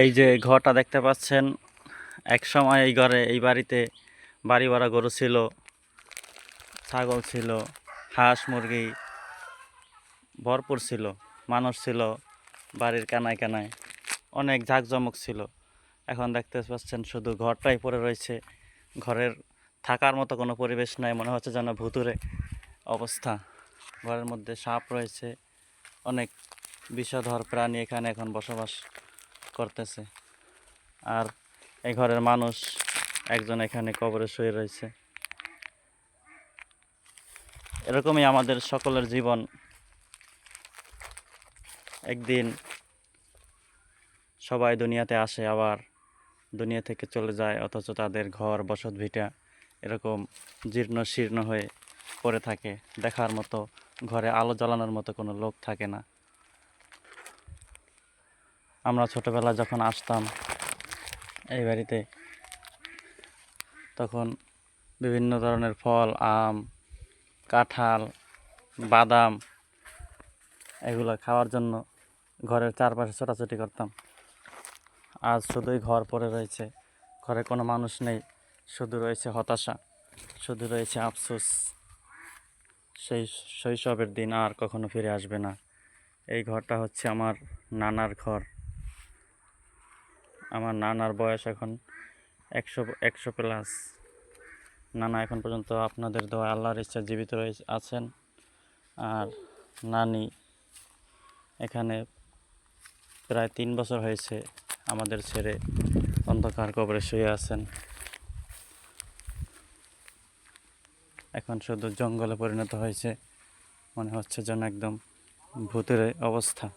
এই যে ঘরটা দেখতে পাচ্ছেন, এক সময় এই ঘরে এই বাড়িতে বাড়ি ভরা গরু ছিল, ছাগল ছিল, হাঁস মুরগি ভরপুর ছিল, মানুষ ছিল বাড়ির কানায় কানায়, অনেক জাঁকজমক ছিল। এখন দেখতে পাচ্ছেন শুধু ঘরটাই পড়ে রয়েছে। ঘরের থাকার মতো কোনো পরিবেশ নাই, মনে হচ্ছে যেন ভুতুড়ে অবস্থা। ঘরের মধ্যে সাপ রয়েছে, অনেক বিষধর প্রাণী এখানে এখন বসবাস করতেছে। আর এই ঘরের মানুষ একজন এখানে কবরে শুয়ে রয়েছে। এরকমই আমাদের সকলের জীবন, একদিন সবাই দুনিয়াতে আসে, আবার দুনিয়া থেকে চলে যায়, অথচ তাদের ঘর বসত ভিটা এরকম জীর্ণ শীর্ণ হয়ে পড়ে থাকে। দেখার মতো, ঘরে আলো জ্বালানোর মতো কোনো লোক থাকে না। আমরা ছোটোবেলায় যখন আসতাম এই বাড়িতে, তখন বিভিন্ন ধরনের ফল, আম, কাঁঠাল, বাদাম এগুলো খাওয়ার জন্য ঘরের চারপাশে ছোটাছুটি করতাম। আজ শুধুই ঘর পড়ে রয়েছে, ঘরে কোনো মানুষ নেই, শুধু রয়েছে হতাশা, শুধু রয়েছে আফসোস। সেই শৈশবের দিন আর কখনো ফিরে আসবে না। এই ঘরটা হচ্ছে আমার নানার ঘর। আমার নানার বয়স এখন 100 প্লাস। নানা এখন পর্যন্ত আপনাদের দোয়া আল্লাহর ইচ্ছা জীবিত আছেন। আর নানি এখানে প্রায় 3 বছর হয়েছে আমাদের ছেড়ে অন্ধকার কবরে শুয়ে আছেন। এখন শুধু জঙ্গলে পরিণত হয়েছে, মনে হচ্ছে যেন একদম ভূতের অবস্থা।